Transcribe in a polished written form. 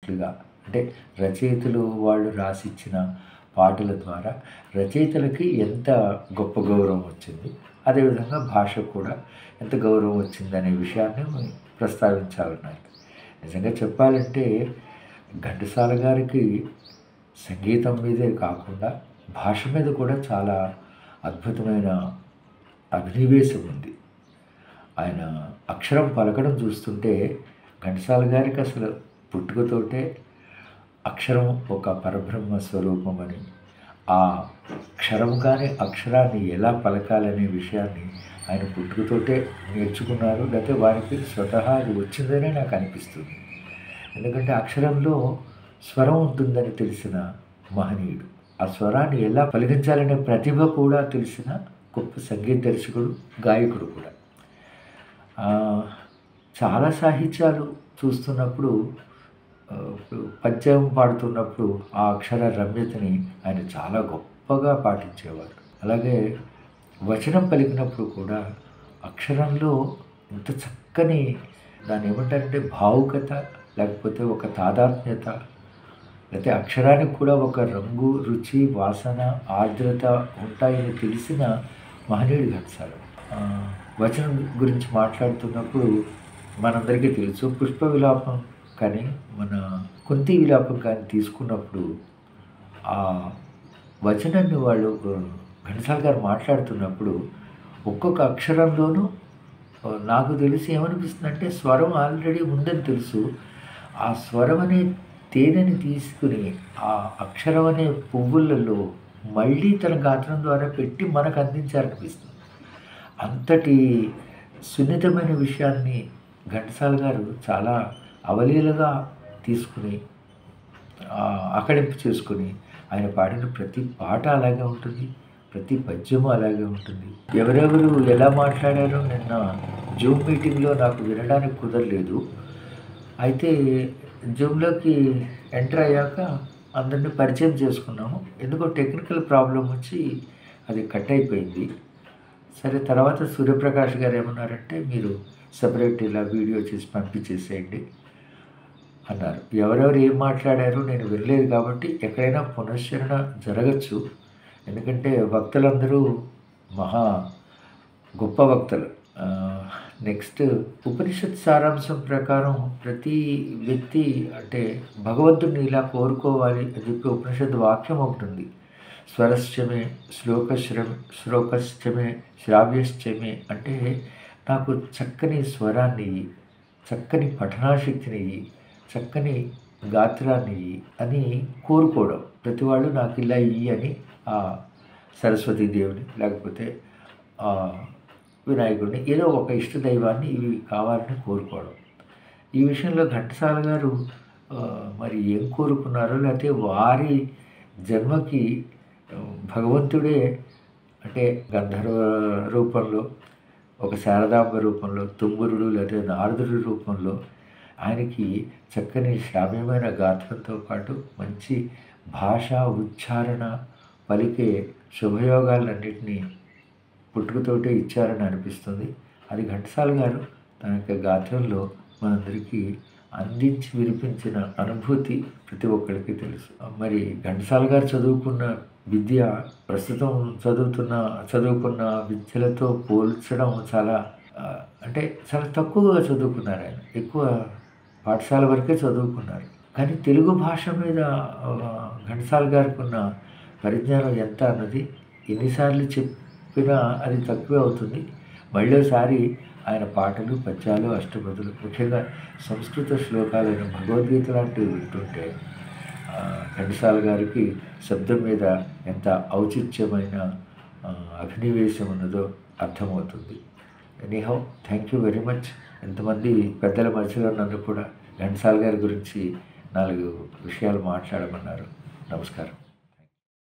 ఆర్టిస్టులుగా అంటే రచయితలు వాళ్ళు రాసిచ్చిన పాటల ద్వారా రచయితలకి ఎంత గొప్ప గౌరవం వచ్చింది, అదేవిధంగా భాషకు కూడా ఎంత గౌరవం వచ్చిందనే విషయాన్ని ప్రస్తావించాలన్నారు. నిజంగా చెప్పాలంటే ఘంటసాల గారికి సంగీతం మీదే కాకుండా భాష మీద కూడా చాలా అద్భుతమైన అభినివేశం ఉంది. ఆయన అక్షరం పలకడం చూస్తుంటే ఘంటసాల గారికి అసలు పుట్టుకతోటే అక్షరం ఒక పరబ్రహ్మ స్వరూపమని, ఆ అక్షరం కానీ అక్షరాన్ని ఎలా పలకాలనే విషయాన్ని ఆయన పుట్టుకతోటే నేర్చుకున్నారు. లేకపోతే వారికి స్వతహా అది వచ్చిందనే నాకు అనిపిస్తుంది. ఎందుకంటే అక్షరంలో స్వరం ఉంటుందని తెలిసిన మహనీయుడు, ఆ స్వరాన్ని ఎలా పలికించాలనే ప్రతిభ కూడా తెలిసిన గొప్ప సంగీత దర్శకుడు, గాయకుడు కూడా. చాలా సాహిత్యాలు చూస్తున్నప్పుడు పద్యం పాడుతున్నప్పుడు ఆ అక్షర రమ్యతని ఆయన చాలా గొప్పగా పాటించేవారు. అలాగే వచనం పలికినప్పుడు కూడా అక్షరంలో ఎంత చక్కని దాన్ని ఏమంటారంటే భావుకత, లేకపోతే ఒక తాదాత్మ్యత, లేకపోతే అక్షరానికి కూడా ఒక రంగు, రుచి, వాసన, ఆర్ద్రత ఉంటాయని తెలిసిన మహనీయుడు ఘంటసాల. వచనం గురించి మాట్లాడుతున్నప్పుడు మనందరికీ తెలుసు పుష్ప విలాపం కానీ మన కుంతి విలాపం కానీ తీసుకున్నప్పుడు ఆ వచనాన్ని వాళ్ళు ఘంటసాల గారు మాట్లాడుతున్నప్పుడు ఒక్కొక్క అక్షరంలోనూ నాకు తెలిసి ఏమనిపిస్తుందంటే స్వరం ఆల్రెడీ ఉందని తెలుసు. ఆ స్వరం అనే తేనెని తీసుకుని ఆ అక్షరం అనే పువ్వులలో మళ్ళీ తన గాత్రం ద్వారా పెట్టి మనకు అందించారనిపిస్తుంది. అంతటి సున్నితమైన విషయాన్ని ఘంటసాల గారు చాలా అవలీలగా తీసుకుని ఆకళింపు చేసుకుని ఆయన పాడిన ప్రతి పాట అలాగే ఉంటుంది, ప్రతి పద్యము అలాగే ఉంటుంది. ఎవరెవరు ఎలా మాట్లాడారో నిన్న జూమ్ మీటింగ్లో నాకు వినడానికి కుదరలేదు. అయితే జూమ్లోకి ఎంటర్ అయ్యాక అందరినీ పరిచయం చేసుకున్నాము. ఎందుకో టెక్నికల్ ప్రాబ్లం వచ్చి అది కట్ అయిపోయింది. సరే, తర్వాత సూర్యప్రకాష్ గారు ఏమన్నారంటే మీరు సపరేట్ ఇలా వీడియో చేసి పంపించేసేయండి అన్నారు. ఎవరెవరు ఏం మాట్లాడారో నేను వినలేదు కాబట్టి ఎక్కడైనా పునశ్చరణ జరగచ్చు. ఎందుకంటే వక్తలందరూ మహా గొప్ప వక్తలు. నెక్స్ట్ ఉపనిషత్ సారాంశం ప్రకారం ప్రతి వ్యక్తి అంటే భగవంతుడిని ఇలా కోరుకోవాలి అని చెప్పి ఉపనిషత్ వాక్యం ఒకటి ఉంది. స్వరశ్చమే శ్లోకశ్చమే శ్రావ్యశ్చమే అంటే నాకు చక్కని స్వరాన్ని, చక్కని పఠనాశక్తిని, చక్కని గాత్రాన్ని అని కోరుకోవడం. ప్రతి వాళ్ళు నాకు ఇలా ఇయ్యి అని ఆ సరస్వతీదేవిని లేకపోతే వినాయకుడిని ఏదో ఒక ఇష్టదైవాన్ని ఇవి కావాలని కోరుకోవడం. ఈ విషయంలో ఘంటసాల గారు మరి ఏం కోరుకున్నారో, లేకపోతే వారి జన్మకి భగవంతుడే అంటే గంధర్వ రూపంలో, ఒక శారదాంబ రూపంలో, తుంగురుడు లేదా నారదుడి రూపంలో ఆయనకి చక్కని శ్రావ్యమైన గాత్రంతో పాటు మంచి భాష, ఉచ్చారణ, పలికే శుభయోగాలన్నింటినీ పుట్టుకతోటే ఇచ్చారని అనిపిస్తుంది. అది ఘంటసాల గారు తన యొక్క గాత్రంలో మనందరికీ అందించి వినిపించిన అనుభూతి ప్రతి ఒక్కరికి తెలుసు. మరి ఘంటసాల గారు చదువుకున్న విద్య ప్రస్తుతం చదువుకున్న విద్యలతో పోల్చడం చాలా తక్కువగా చదువుకున్నారు. ఆయన ఎక్కువ పాఠశాల వరకే చదువుకున్నారు. కానీ తెలుగు భాష మీద ఘంటసాల గారికి ఉన్న పరిజ్ఞానం ఎంత అన్నది ఎన్నిసార్లు చెప్పినా అది తక్కువే అవుతుంది. మళ్ళీసారి ఆయన పాటలు, పద్యాలు, అష్టపదులు, ముఖ్యంగా సంస్కృత శ్లోకాలైన భగవద్గీత లాంటివి వింటుంటే ఘంటసాల గారికి శబ్దం మీద ఎంత ఔచిత్యమైన అభినివేశం ఉన్నదో అర్థమవుతుంది. Anyhow, thank you very much. ఎంతమంది పెద్దల మధ్యలో నన్ను కూడా ఘంటసాల గారి గురించి 4 విషయాలు మాట్లాడమన్నారు. నమస్కారం.